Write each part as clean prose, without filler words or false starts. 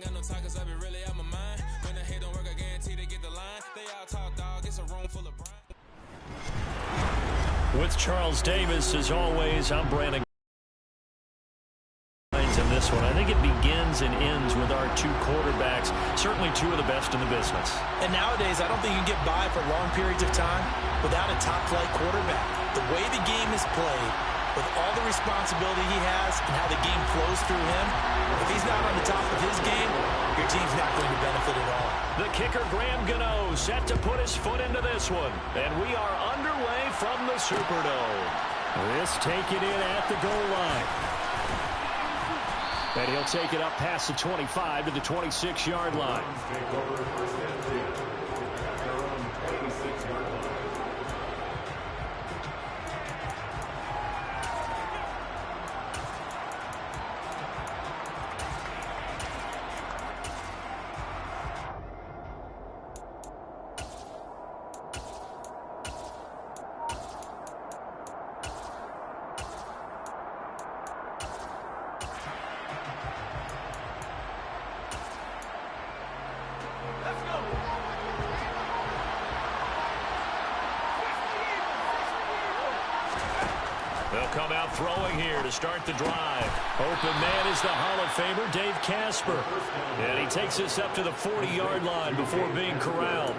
ain't got no talkers, I be really out my mind. When the hate don't work, I guarantee they get the line. They all talk, dog, it's a room full of brine. With Charles Davis, as always, I'm Brandon. In this one, I think it begins and ends with our two quarterbacks, certainly two of the best in the business. And nowadays, I don't think you can get by for long periods of time without a top-flight quarterback. The way the game is played, with all the responsibility he has and how the game flows through him, if he's not on the top of his game, your team's not going to benefit at all. The kicker, Graham Gano, set to put his foot into this one. And we are underway from the Superdome. This taken in at the goal line. And he'll take it up past the 25 to the 26-yard line. They'll come out throwing here to start the drive. Open man is the Hall of Famer, Dave Casper. And he takes us up to the 40-yard line before being corralled.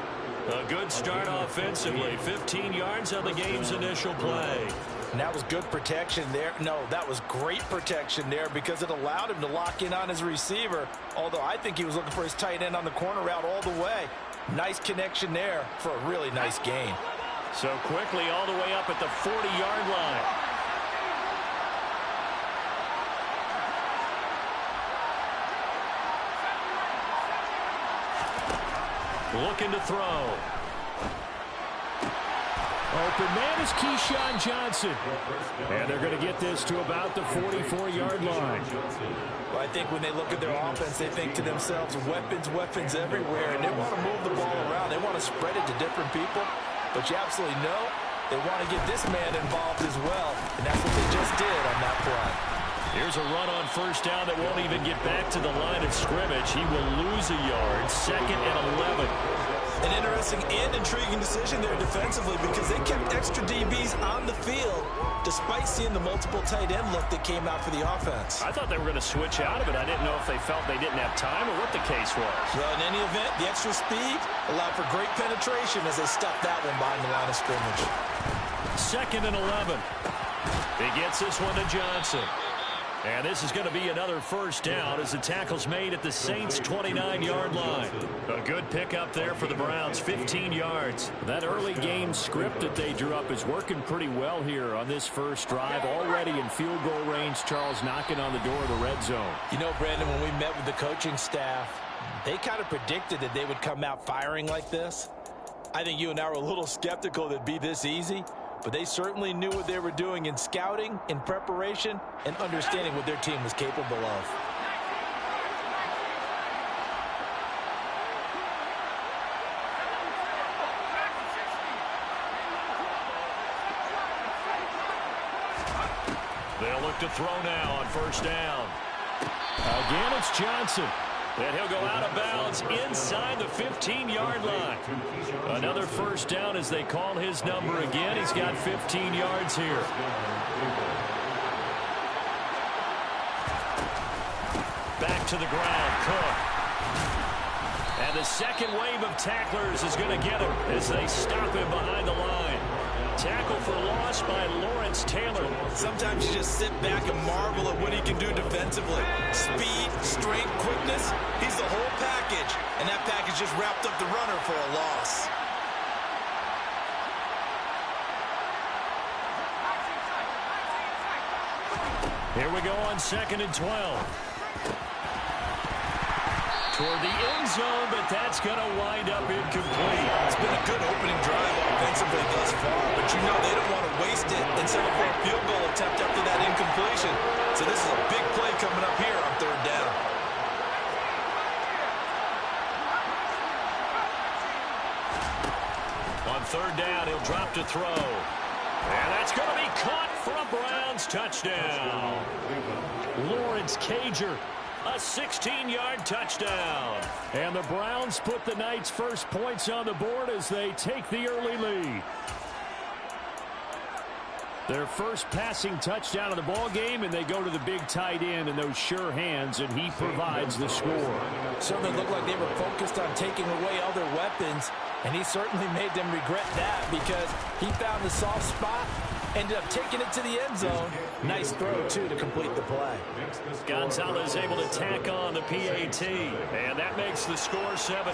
A good start offensively. 15 yards on the game's initial play. And that was good protection there. No, that was great protection there because it allowed him to lock in on his receiver. Although I think he was looking for his tight end on the corner route all the way. Nice connection there for a really nice gain. So quickly all the way up at the 40-yard line. Looking to throw. Open man is Keyshawn Johnson. And they're going to get this to about the 44-yard line. Well, I think when they look at their offense, they think to themselves, weapons, weapons everywhere. And they want to move the ball around. They want to spread it to different people. But you absolutely know they want to get this man involved as well. And that's what they just did on that play. Here's a run on first down that won't even get back to the line of scrimmage. He will lose a yard. 2nd and 11. An interesting and intriguing decision there defensively because they kept extra DBs on the field despite seeing the multiple tight end look that came out for the offense. I thought they were going to switch out of it. I didn't know if they felt they didn't have time or what the case was. Well, in any event, the extra speed allowed for great penetration as they stuffed that one behind the line of scrimmage. 2nd and 11. He gets this one to Johnson. And this is going to be another first down as the tackle's made at the Saints' 29-yard line. A good pickup there for the Browns, 15 yards. That early game script that they drew up is working pretty well here on this first drive. Already in field goal range, Charles knocking on the door of the red zone. You know, Brandon, when we met with the coaching staff, they kind of predicted that they would come out firing like this. I think you and I were a little skeptical that it'd be this easy. But they certainly knew what they were doing in scouting, in preparation, and understanding what their team was capable of. They'll look to throw now on first down. Again, it's Johnson. And he'll go out of bounds inside the 15-yard line. Another first down as they call his number again. He's got 15 yards here. Back to the ground, Cook. And the second wave of tacklers is going to get him as they stop him behind the line. Tackle for loss by Lawrence Taylor. Sometimes you just sit back and marvel at what he can do defensively. Speed, strength, quickness, he's the whole package. And that package just wrapped up the runner for a loss. Here we go on 2nd and 12. Toward the end zone, but that's going to wind up incomplete. It's been a good opening drive offensively thus far, but you know they don't want to waste it and settle for a field goal attempt after that incompletion. So this is a big play coming up here on 3rd down. On 3rd down, he'll drop to throw. And that's going to be caught for a Browns touchdown. Lawrence Cager A 16-yard touchdown. And the Browns put the Knights' first points on the board as they take the early lead. Their first passing touchdown of the ball game, and they go to the big tight end in those sure hands, and he provides the score. Certainly looked like they were focused on taking away other weapons, and he certainly made them regret that because he found the soft spot, ended up taking it to the end zone. Nice throw, too, to complete the play. Gonzalez able to tack on the PAT, and that makes the score 7-0.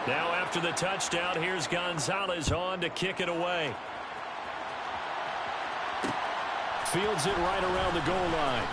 Now after the touchdown, here's Gonzalez on to kick it away. Fields it right around the goal line.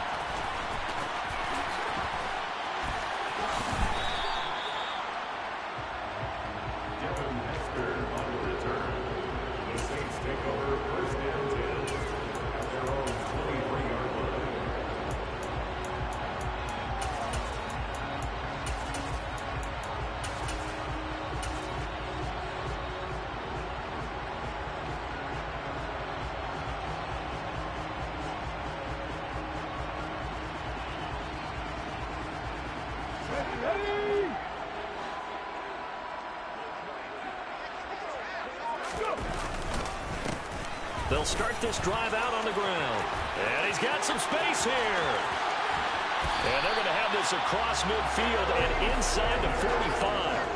They'll start this drive out on the ground. And he's got some space here. And they're going to have this across midfield and inside the 45.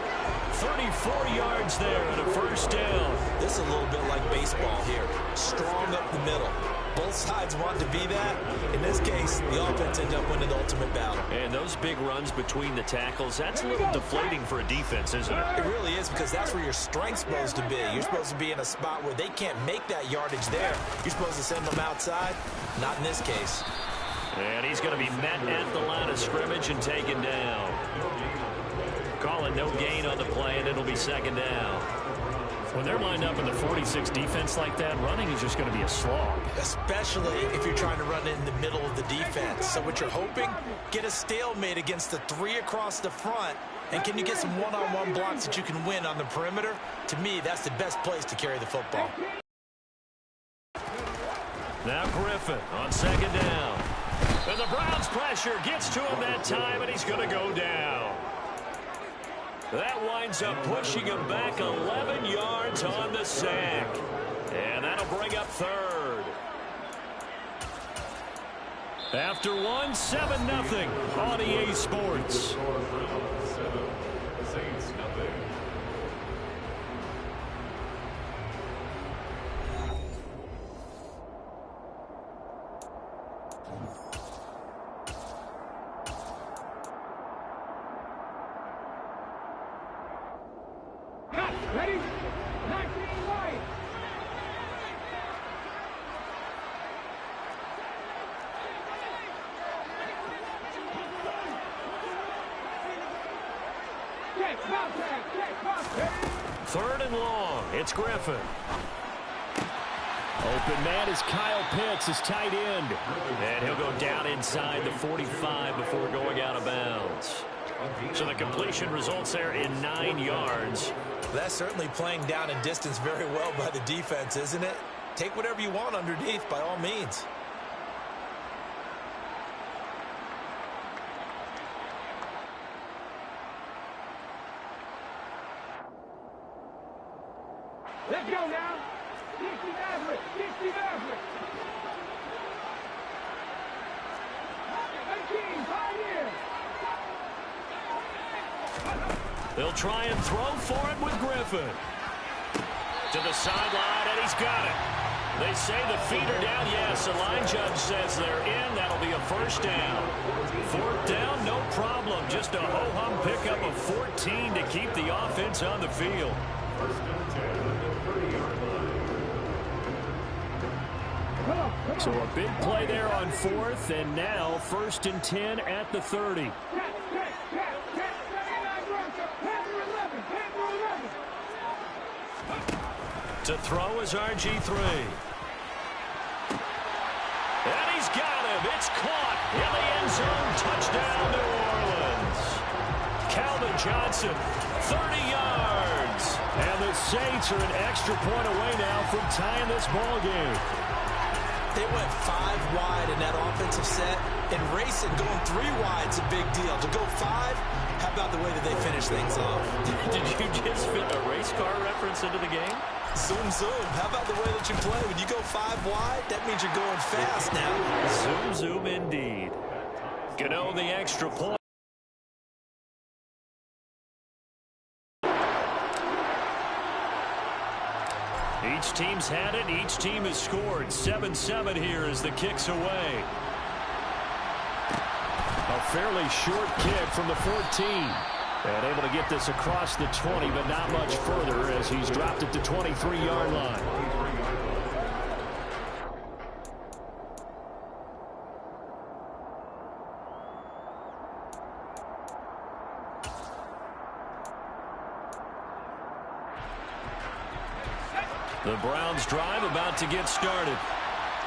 34 yards there and a first down. This is a little bit like baseball here. Strong up the middle. Both sides want to be that. In this case, the offense ended up winning the ultimate battle. And those big runs between the tackles, that's a little deflating for a defense, isn't it? It really is, because that's where your strength's supposed to be. You're supposed to be in a spot where they can't make that yardage there. You're supposed to send them outside. Not in this case. And he's going to be met at the line of scrimmage and taken down. Calling no gain on the play, and it'll be second down. When they're lined up in the 46 defense like that, running is just going to be a slog. Especially if you're trying to run it in the middle of the defense. So what you're hoping, get a stalemate against the three across the front. And can you get some one-on-one blocks that you can win on the perimeter? To me, that's the best place to carry the football. Now Griffin on second down. And the Browns pressure gets to him that time, and he's going to go down. That winds up pushing him back 11 yards on the sack. And that'll bring up third. After one, 7-0 on EA Sports. Ready? 19 right. Third and long. It's Griffin. Open man is Kyle Pitts, his tight end. And he'll go down inside the 45 before going out of bounds. So the completion results there in 9 yards. That's certainly playing down in distance very well by the defense, isn't it? Take whatever you want underneath by all means. Let's go now. 60 Maverick. 60 Maverick. 18, Pioneer. They'll try and throw for it with Griffin. To the sideline, and he's got it. They say the feet are down. Yes, the line judge says they're in. That'll be a first down. Fourth down, no problem. Just a ho-hum pickup of 14 to keep the offense on the field. So a big play there on fourth, and now 1st and 10 at the 30. To throw is RG3. And he's got him. It's caught in the end zone. Touchdown, New Orleans. Calvin Johnson, 30 yards. And the Saints are an extra point away now from tying this ball game. They went 5 wide in that offensive racing, going 3 wide's a big deal. To go 5, how about the way that they finish things off? Did you just fit a race car reference into the game? Zoom, zoom. How about the way that you play? When you go 5 wide, that means you're going fast now. Zoom, zoom indeed. Gano the extra point. Each team's had it. Each team has scored. 7-7 here as the kick's away. A fairly short kick from the 14. And able to get this across the 20, but not much further as he's dropped it to 23-yard line. The Browns drive about to get started.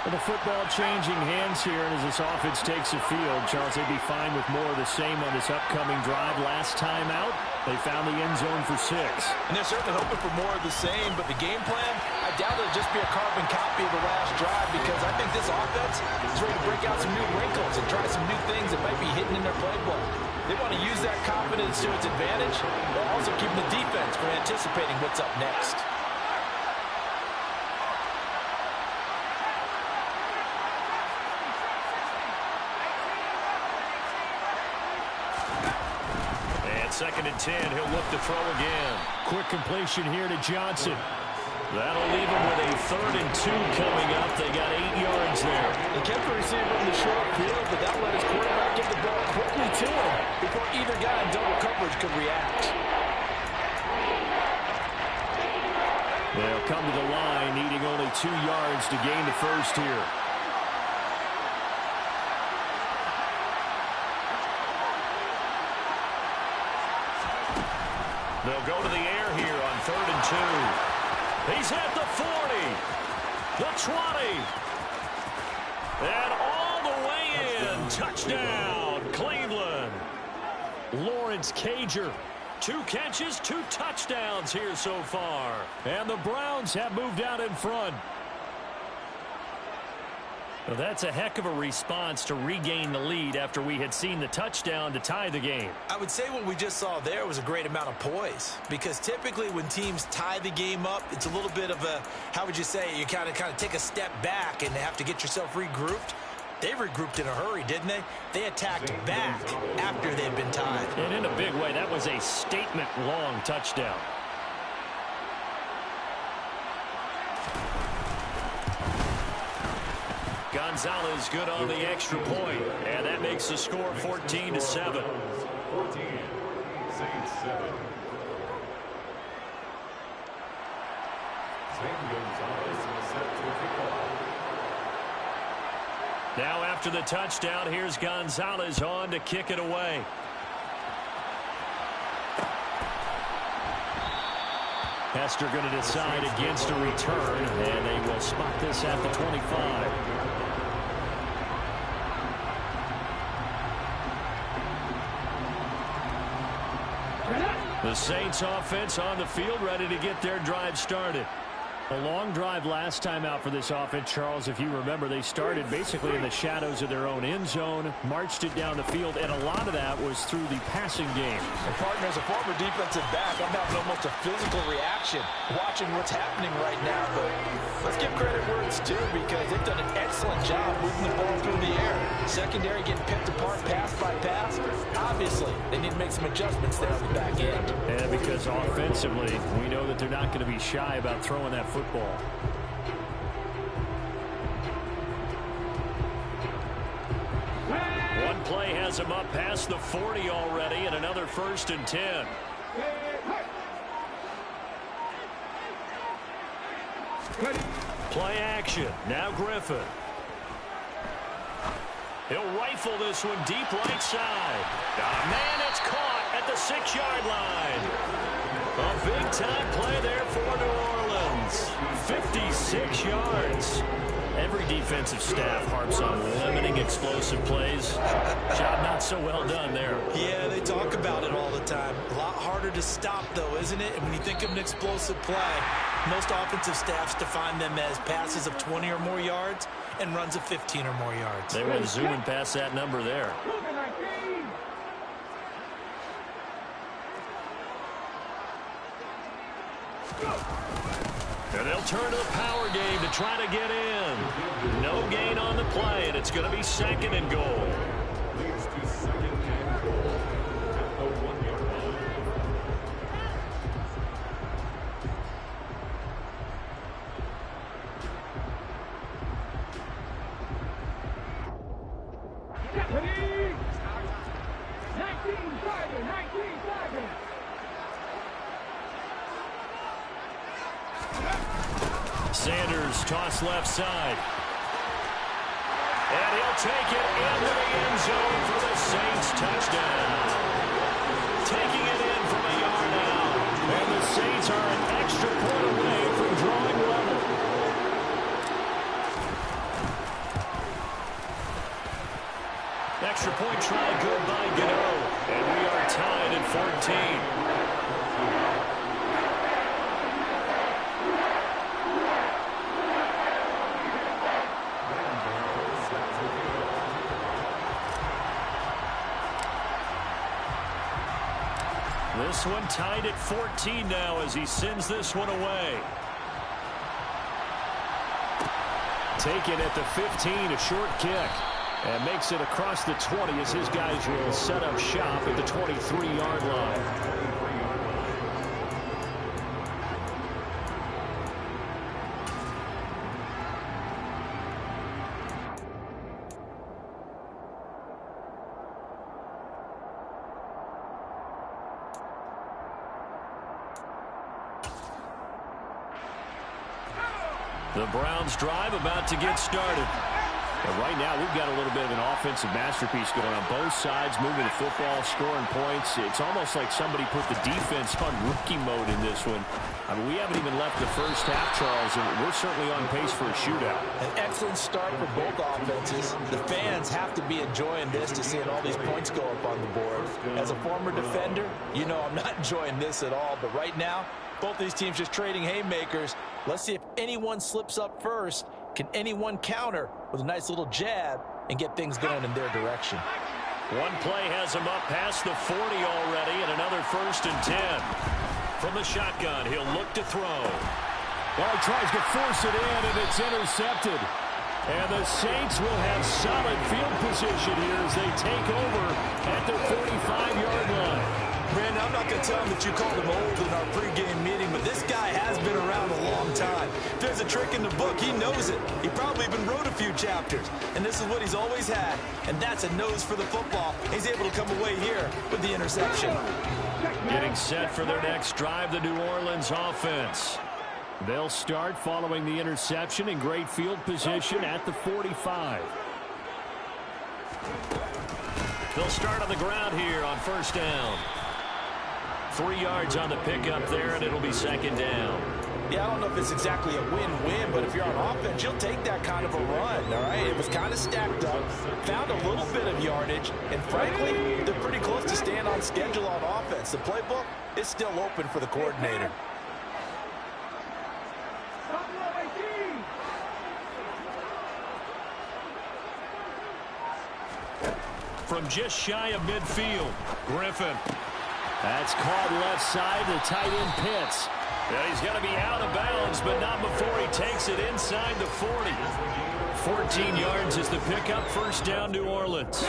Well, the football changing hands here, and as this offense takes the field, Charles, they'd be fine with more of the same on this upcoming drive. Last time out, they found the end zone for 6. And they're certainly hoping for more of the same, but the game plan, I doubt it'll just be a carbon copy of the last drive, because I think this offense is ready to break out some new wrinkles and try some new things that might be hidden in their playbook. They want to use that confidence to its advantage, while also keeping the defense from anticipating what's up next. Second and 10, he'll look to throw again. Quick completion here to Johnson. That'll leave him with a 3rd and 2 coming up. They got 8 yards there. They kept the receiver in the short field, but that let his quarterback get the ball quickly to him before either guy in double coverage could react. They'll come to the line, needing only 2 yards to gain the first here. They'll go to the air here on 3rd and 2. He's at the 40, the 20, and all the way in. Touchdown, Cleveland. Lawrence Cager. 2 catches, 2 touchdowns here so far. And the Browns have moved out in front. Well, that's a heck of a response to regain the lead after we had seen the touchdown to tie the game. I would say what we just saw there was a great amount of poise, because typically when teams tie the game up, it's a little bit of a, how would you say, you kind of take a step back and have to get yourself regrouped. They regrouped in a hurry, didn't they? They attacked back after they'd been tied. And in a big way, that was a statement-long touchdown. Gonzalez good on the extra point, and that makes the score 14-7. 14, Saints 7. Now after the touchdown, here's Gonzalez on to kick it away. Hester going to decide against a return, and they will spot this at the 25. The Saints offense on the field, ready to get their drive started. A long drive last time out for this offense, Charles. If you remember, they started basically in the shadows of their own end zone, marched it down the field, and a lot of that was through the passing game. And partner, as a former defensive back, I'm having almost a physical reaction watching what's happening right now. But let's give credit where it's due, because they've done an excellent job moving the ball through the air. Secondary getting picked apart pass by pass. Obviously, they need to make some adjustments there on the back end. And because offensively, we know that they're not going to be shy about throwing that football. One play has him up past the 40 already, and another 1st and 10. Play action. Now Griffin. He'll rifle this one deep right side. Man, it's caught at the 6-yard line. A big-time play there for New Orleans. 56 yards. Every defensive staff harps on limiting explosive plays. Job not so well done there. Yeah, they talk about it all the time. A lot harder to stop, though, isn't it? And when you think of an explosive play, most offensive staffs define them as passes of 20 or more yards. and runs it 15 or more yards. They went zooming past that number there. And they'll turn to the power game to try to get in. No gain on the play, and it's going to be 2nd and goal. Sanders toss left side. And he'll take it into the end zone for the Saints touchdown. Taking it in from a yard out. And the Saints are an extra point away from drawing level. Extra point try good by Gano. And we are tied at 14. This one tied at 14 now as he sends this one away. Taken at the 15, a short kick. And makes it across the 20 as his guys will set up shop at the 23-yard line. The Browns drive about to get started. And right now, we've got a little bit of an offensive masterpiece going on both sides, moving the football, scoring points. It's almost like somebody put the defense on rookie mode in this one. I mean, we haven't even left the first half, Charles, and we're certainly on pace for a shootout. An excellent start for both offenses. The fans have to be enjoying this to seeing all these points go up on the board. As a former defender, you know I'm not enjoying this at all. But right now, both these teams just trading haymakers. Let's see if anyone slips up first. Can anyone counter with a nice little jab and get things going in their direction? One play has him up past the 40 already, and another 1st and 10. From the shotgun, he'll look to throw. Well, he tries to force it in, and it's intercepted. And the Saints will have solid field position here as they take over at the 45-yard line. Brandon, I'm not going to tell him that you called him old in our pregame meeting, but this guy has been around a long time. If there's a trick in the book, he knows it. He probably even wrote a few chapters, and this is what he's always had, and that's a nose for the football. He's able to come away here with the interception. Getting set for their next drive, the New Orleans offense. They'll start following the interception in great field position at the 45. They'll start on the ground here on 1st down. 3 yards on the pickup there, and it'll be 2nd down. Yeah, I don't know if it's exactly a win-win, but if you're on offense, you'll take that kind of a run, all right? It was kind of stacked up, found a little bit of yardage, and frankly, they're pretty close to staying on schedule on offense. The playbook is still open for the coordinator. From just shy of midfield, Griffin. That's caught left side. The tight end Pitts. Yeah, he's going to be out of bounds, but not before he takes it inside the 40. 14 yards is the pickup. 1st down, New Orleans.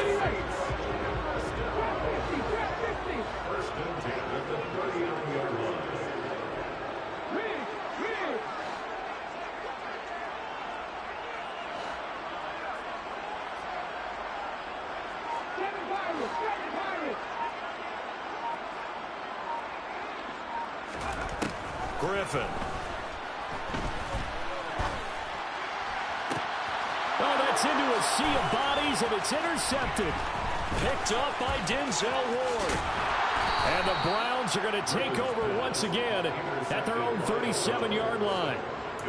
Griffin. Oh, that's into a sea of bodies, and it's intercepted. Picked up by Denzel Ward. And the Browns are going to take over once again at their own 37-yard line.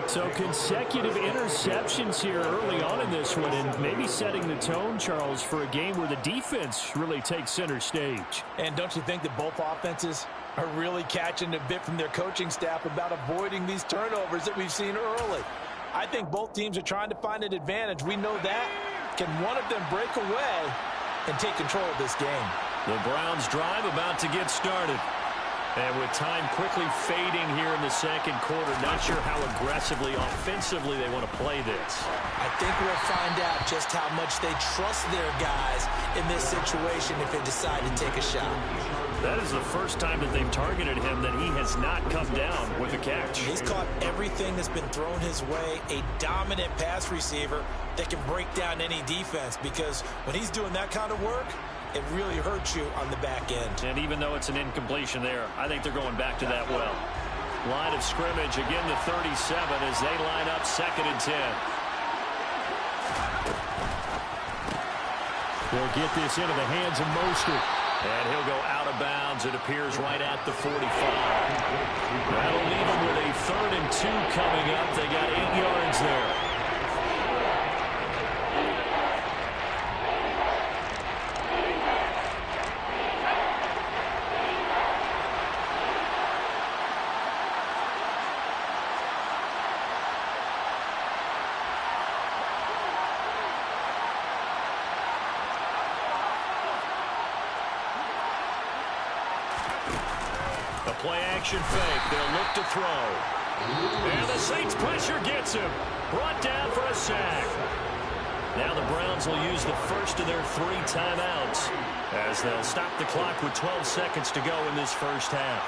So consecutive interceptions here early on in this one, and maybe setting the tone, Charles, for a game where the defense really takes center stage. And don't you think that both offenses are really catching a bit from their coaching staff about avoiding these turnovers that we've seen early? I think both teams are trying to find an advantage. We know that. Can one of them break away and take control of this game? The Browns drive about to get started. And with time quickly fading here in the second quarter, not sure how aggressively, offensively they want to play this. I think we'll find out just how much they trust their guys in this situation if they decide to take a shot. That is the first time that they've targeted him that he has not come down with a catch. He's caught everything that's been thrown his way, a dominant pass receiver that can break down any defense, because when he's doing that kind of work, it really hurts you on the back end. And even though it's an incompletion there, I think they're going back to that well. Line of scrimmage, again the 37 as they line up 2nd and 10. They'll get this into the hands of Mostert. And he'll go out of bounds, it appears, right at the 45. That'll leave them with a 3rd and 2 coming up. They got 8 yards there. Play-action fake. They'll look to throw. And the Saints pressure gets him. Brought down for a sack. Now the Browns will use the first of their 3 timeouts as they'll stop the clock with 12 seconds to go in this first half.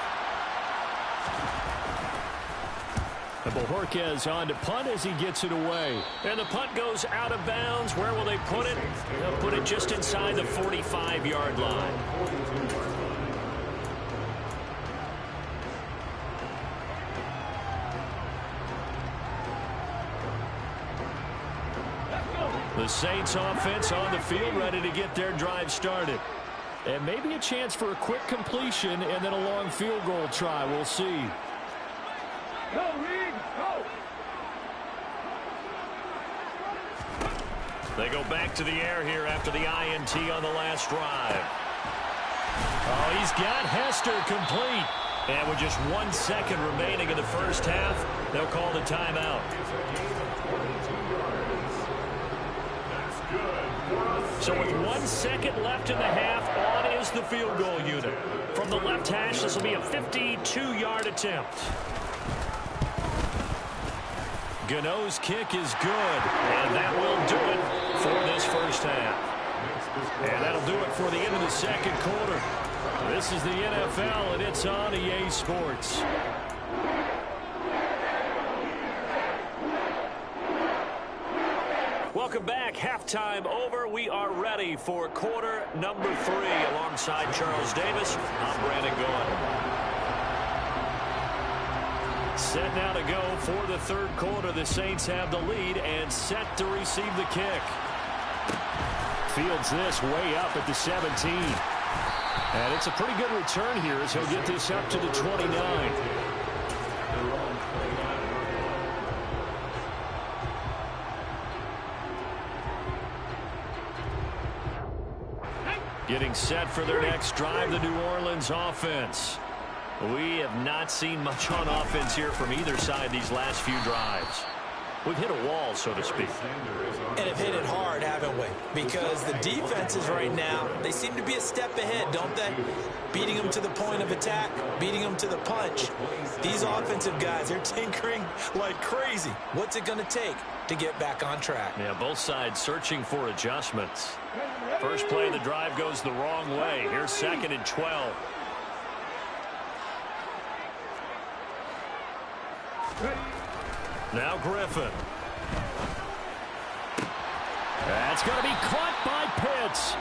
And Bojorquez on to punt as he gets it away. And the punt goes out of bounds. Where will they put it? They'll put it just inside the 45-yard line. The Saints offense on the field, ready to get their drive started. And maybe a chance for a quick completion and then a long field goal try. We'll see. Go, Reed, go! They go back to the air here after the INT on the last drive. Oh, he's got Hester complete. And with just 1 second remaining in the first half, they'll call the timeout. So with 1 second left in the half, on is the field goal unit. From the left hash, this will be a 52-yard attempt. Gano's kick is good, and that will do it for this first half. And that'll do it for the end of the second quarter. This is the NFL, and it's on EA Sports. Welcome back. Halftime over. We are ready for quarter number 3. Alongside Charles Davis, I'm Brandon Gaudin. Set now to go for the third quarter. The Saints have the lead and set to receive the kick. Fields this way up at the 17. And it's a pretty good return here as he'll get this up to the 29. Getting set for their next drive, the New Orleans offense. We have not seen much on offense here from either side these last few drives. We've hit a wall, so to speak. And have hit it hard, haven't we? Because the defenses right now, they seem to be a step ahead, don't they? Beating them to the point of attack, beating them to the punch. These offensive guys, they're tinkering like crazy. What's it going to take to get back on track? Yeah, both sides searching for adjustments. First play of the drive goes the wrong way. Here's 2nd and 12. Now Griffin. That's going to be caught by Pitts.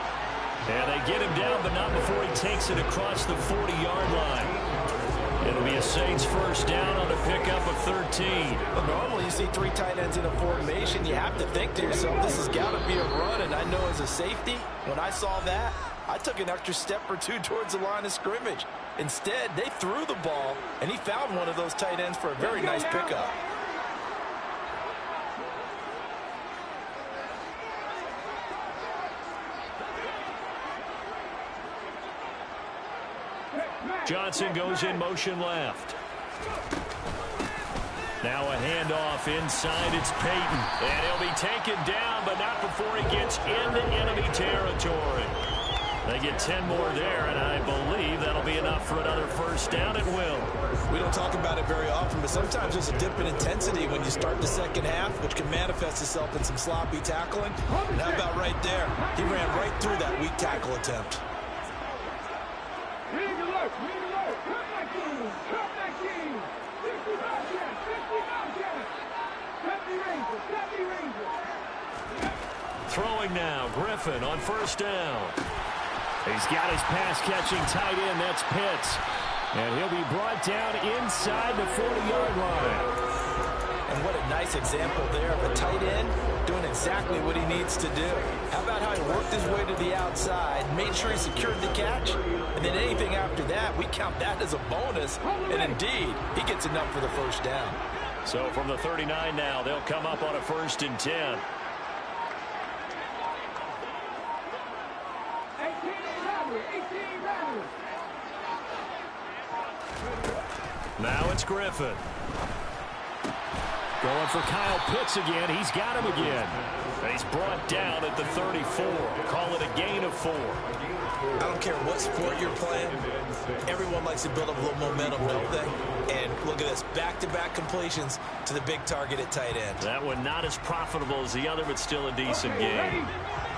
And they get him down, but not before he takes it across the 40-yard line. It'll be a Saints first down on the pickup of 13. Well, normally you see 3 tight ends in a formation. You have to think to yourself, this has got to be a run. And I know as a safety, when I saw that, I took an extra step or 2 towards the line of scrimmage. Instead, they threw the ball, and he found one of those tight ends for a very nice pickup. Johnson goes in motion left. Now a handoff inside. It's Peyton. And he'll be taken down, but not before he gets into enemy territory. They get 10 more there, and I believe that'll be enough for another first down at will. We don't talk about it very often, but sometimes there's a dip in intensity when you start the second half, which can manifest itself in some sloppy tackling. And how about right there? He ran right through that weak tackle attempt. Ring alert! Ring alert! Come back in! Come back in! 55 yards! 55 yards! Happy Rangers! Throwing now, Griffin on first down. He's got his pass-catching tight end. That's Pitts. And he'll be brought down inside the 40-yard line. And what a nice example there of a tight end doing exactly what he needs to do. How about how he worked his way to the outside, made sure he secured the catch, and then anything after that, we count that as a bonus. And indeed, he gets enough for the first down. So from the 39 now, they'll come up on a 1st and 10. Now it's Griffin. Going for Kyle Pitts again. He's got him again. He's brought down at the 34. Call it a gain of 4. I don't care what sport you're playing. Everyone likes to build up a little momentum, don't they? And look at this. Back-to-back completions to the big target at tight end. That one not as profitable as the other, but still a decent game.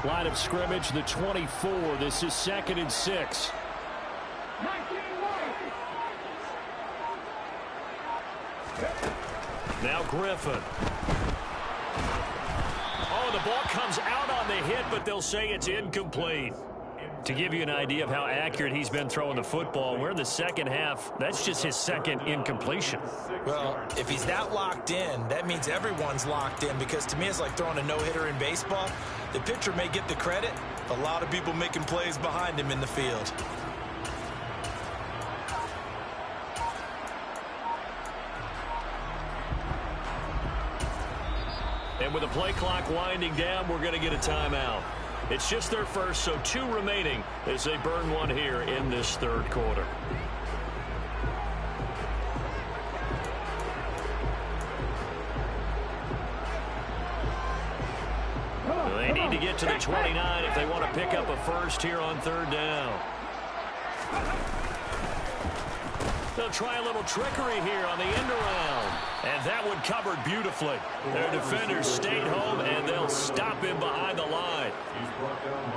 Line of scrimmage, the 24. This is 2nd and 6. Now Griffin. Oh, the ball comes out on the hit, but they'll say it's incomplete. To give you an idea of how accurate he's been throwing the football, we're in the second half. That's just his 2nd incompletion. Well, if he's that locked in, that means everyone's locked in, because to me it's like throwing a no-hitter in baseball. The pitcher may get the credit, a lot of people making plays behind him in the field. And with the play clock winding down, we're going to get a timeout. It's just their first, so 2 remaining as they burn one here in this 3rd quarter. They need to get to the 29 if they want to pick up a first here on 3rd down. They'll try a little trickery here on the end around. And that one covered beautifully. Their defenders stayed home, and they'll stop him behind the line.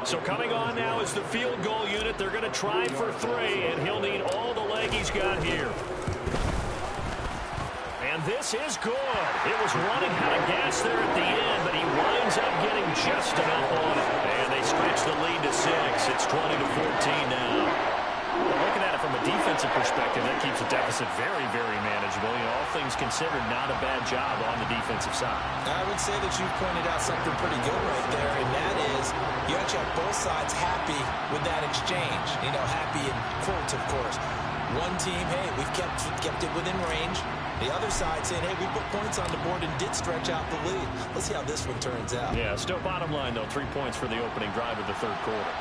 So coming on now is the field goal unit. They're going to try for 3, and he'll need all the leg he's got here. And this is good. It was running out of gas there at the end, but he winds up getting just enough on it. And they stretch the lead to 6. It's 20-14 now. Well, looking at it from a defensive perspective, that keeps the deficit very, very manageable. You know, all things considered, not a bad job on the defensive side. I would say that you've pointed out something pretty good right there, and that is you actually have both sides happy with that exchange. You know, happy in quotes, of course. One team, hey, we've kept it within range. The other side saying, hey, we put points on the board and did stretch out the lead. Let's see how this one turns out. Yeah, still bottom line, though, 3 points for the opening drive of the 3rd quarter.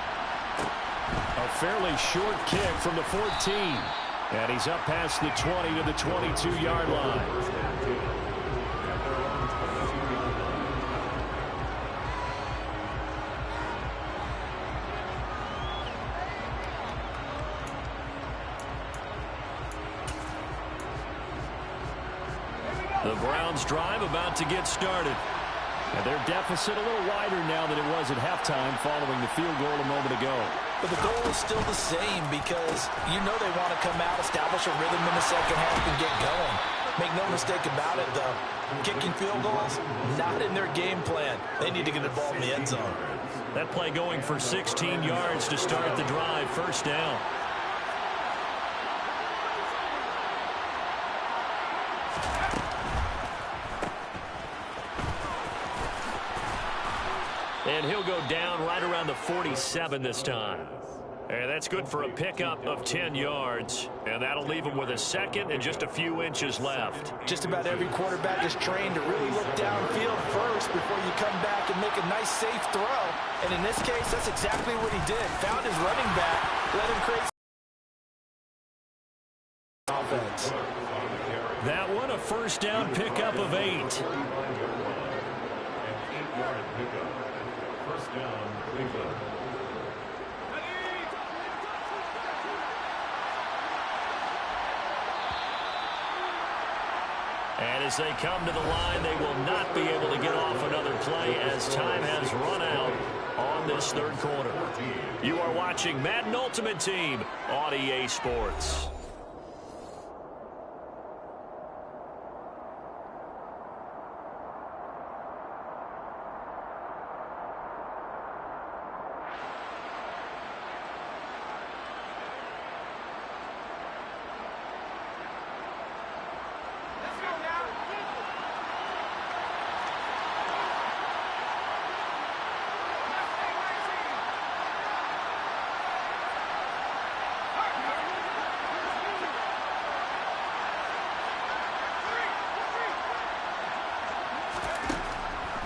A fairly short kick from the 14. And he's up past the 20 to the 22-yard line. The Browns drive about to get started. And their deficit a little wider now than it was at halftime following the field goal a moment ago. But the goal is still the same, because you know they want to come out, establish a rhythm in the second half, and get going. Make no mistake about it, though. Kicking field goals, not in their game plan. They need to get the ball in the end zone. That play going for 16 yards to start the drive. First down. And he'll go down right around the 47 this time. And that's good for a pickup of 10 yards. And that'll leave him with a 2nd and just a few inches left. Just about every quarterback is trained to really look downfield first before you come back and make a nice, safe throw. And in this case, that's exactly what he did. Found his running back, let him create offense. That one, a first down pickup of 8. First down, Cleveland. And as they come to the line, they will not be able to get off another play as time has run out on this third quarter. You are watching Madden Ultimate Team on EA Sports.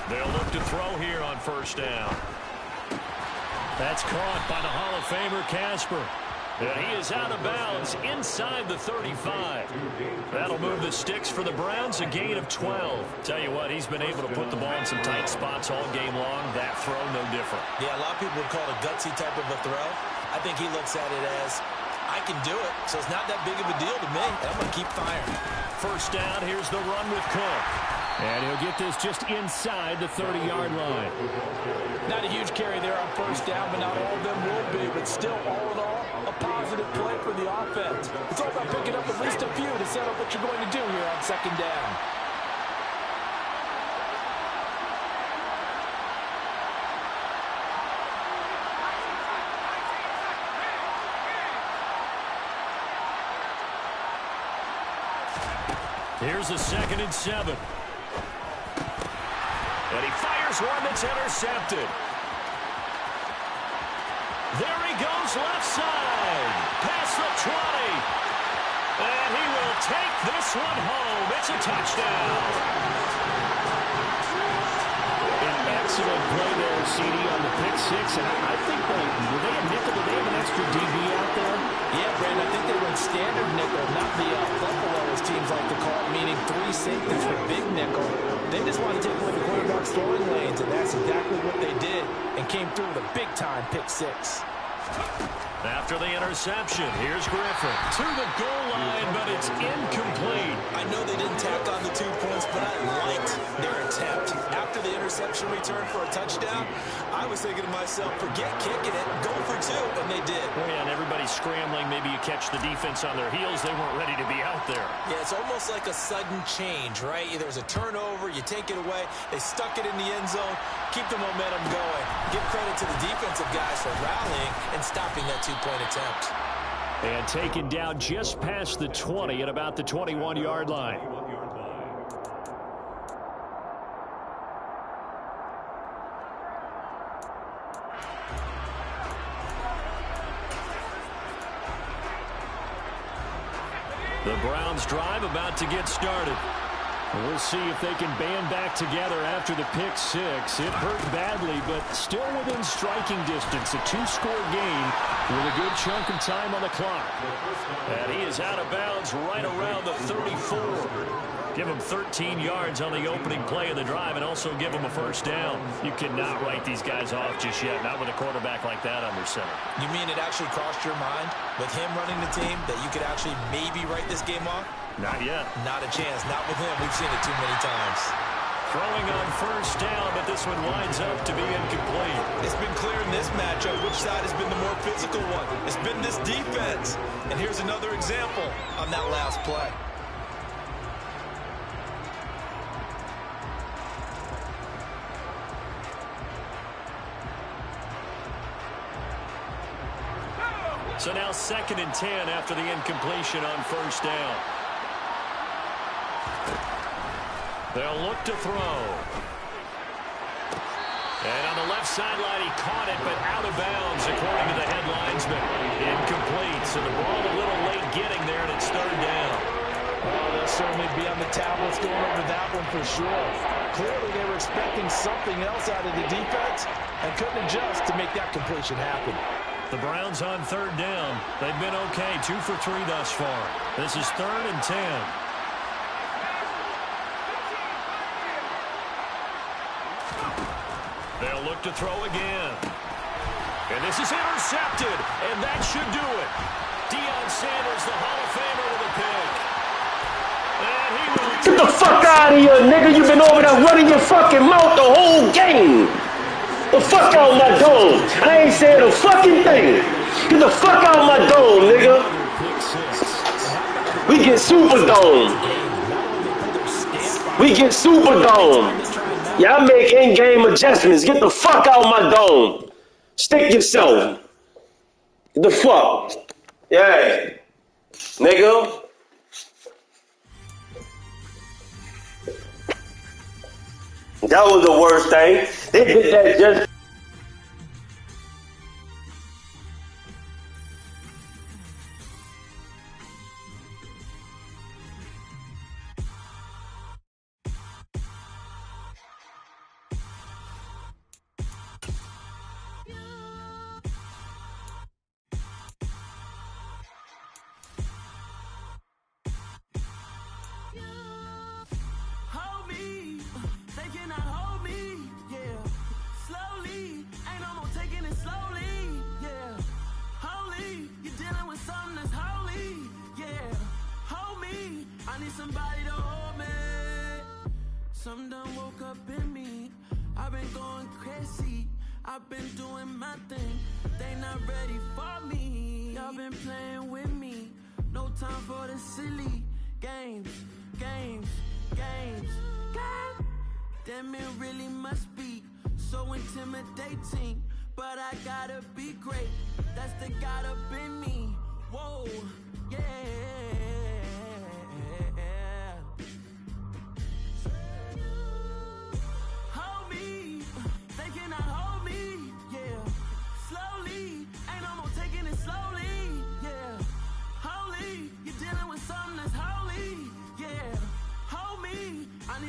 They'll look to throw here on first down. That's caught by the Hall of Famer Casper. And he is out of bounds inside the 35. That'll move the sticks for the Browns, a gain of 12. Tell you what, he's been able to put the ball in some tight spots all game long. That throw, no different. Yeah, a lot of people would call it a gutsy type of a throw. I think he looks at it as, I can do it, so it's not that big of a deal to me. I'm going to keep firing. First down, here's the run with Cook. And he'll get this just inside the 30-yard line. Not a huge carry there on first down, but not all of them will be. But still, all in all, a positive play for the offense. It's all about picking up at least a few to set up what you're going to do here on second down. Here's a 2nd and 7. And he fires one that's intercepted. There he goes left side. Past the 20. And he will take this one home. It's a touchdown. An excellent play there, CD, on the pick six. And I think, were they a nickel? Did they have an extra DB out there? Yeah, Brandon, I think they went standard nickel, not the Buffalo, as teams like to call it, meaning 3 safeties for big nickel. They just wanted to take away the quarterback's throwing lanes, and that's exactly what they did, and came through with a big-time pick six. After the interception, here's Griffin to the goal line, but it's incomplete. I know they didn't tack on the 2 points, but I liked their attempt. After the interception return for a touchdown, I was thinking to myself, forget kicking it, go for 2, and they did. Oh, yeah, and everybody's scrambling. Maybe you catch the defense on their heels. They weren't ready to be out there. Yeah, it's almost like a sudden change, right? There's a turnover, you take it away, they stuck it in the end zone, keep the momentum going. Give credit to the defensive guys for rallying and stopping that 2-point attempt. And taken down just past the 20 at about the 21-yard line. The Browns drive about to get started. We'll see if they can band back together after the pick six. It hurt badly, but still within striking distance. A 2-score game with a good chunk of time on the clock. And he is out of bounds right around the 34. Give him 13 yards on the opening play of the drive and also give him a first down. You cannot write these guys off just yet, not with a quarterback like that under center. You mean it actually crossed your mind with him running the team that you could actually maybe write this game off? Not yet. Not a chance. Not with him. We've seen it too many times. Throwing on first down, but this one winds up to be incomplete. It's been clear in this matchup which side has been the more physical one. It's been this defense. And here's another example on that last play. So now 2nd and 10 after the incompletion on first down. They'll look to throw. And on the left sideline, he caught it, but out of bounds, according to the head linesman. Incomplete, so the ball a little late getting there, and it's 3rd down. Oh, they'll certainly be on the tablets going over that one for sure. Clearly, they were expecting something else out of the defense and couldn't adjust to make that completion happen. The Browns on 3rd down. They've been okay, 2 for 3 thus far. This is 3rd and 10. back to throw again. And this is intercepted, and that should do it. Deion Sanders, the Hall of Famer, with a pick. And he will... Get the fuck out of here, nigga. You been over there running your fucking mouth the whole game. The fuck out my dome. I ain't saying a fucking thing. Get the fuck out my dome, nigga. We get Superdome. We get Superdome. Y'all make in-game adjustments. Get the fuck out my dome. Stick yourself. Get the fuck. Yeah. Nigga. That was the worst thing. They did that just... Somebody to hold me. Some done woke up in me. I've been going crazy. I've been doing my thing. They not ready for me. Y'all been playing with me. No time for the silly games. God damn, it really must be so intimidating. But I gotta be great. That's the God up in me. Whoa, yeah.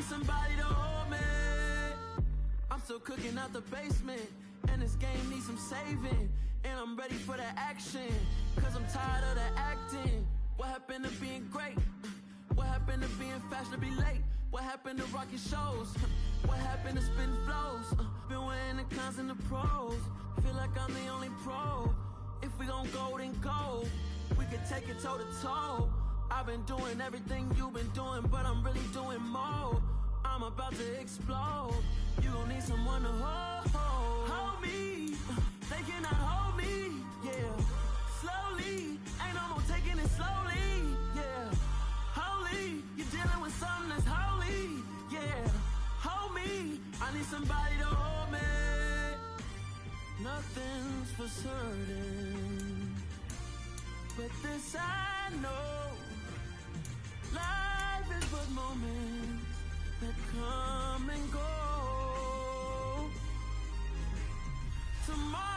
Somebody to hold me. I'm still cooking out the basement, and this game needs some saving. And I'm ready for the action, cause I'm tired of the acting. What happened to being great? What happened to being fashionably late? What happened to rocking shows? What happened to spitting flows? Been wearing the cons and the pros. Feel like I'm the only pro. If we gon' go, then go. We could take it toe to toe. I've been doing everything you've been doing, but I'm really doing more. I'm about to explode. You gon' need someone to hold me. They cannot hold me, yeah. Slowly, ain't no more taking it slowly, yeah. Holy, you're dealing with something that's holy, yeah. Hold me, I need somebody to hold me. Nothing's for certain, but this I know. Life is but moments that come and go. Tomorrow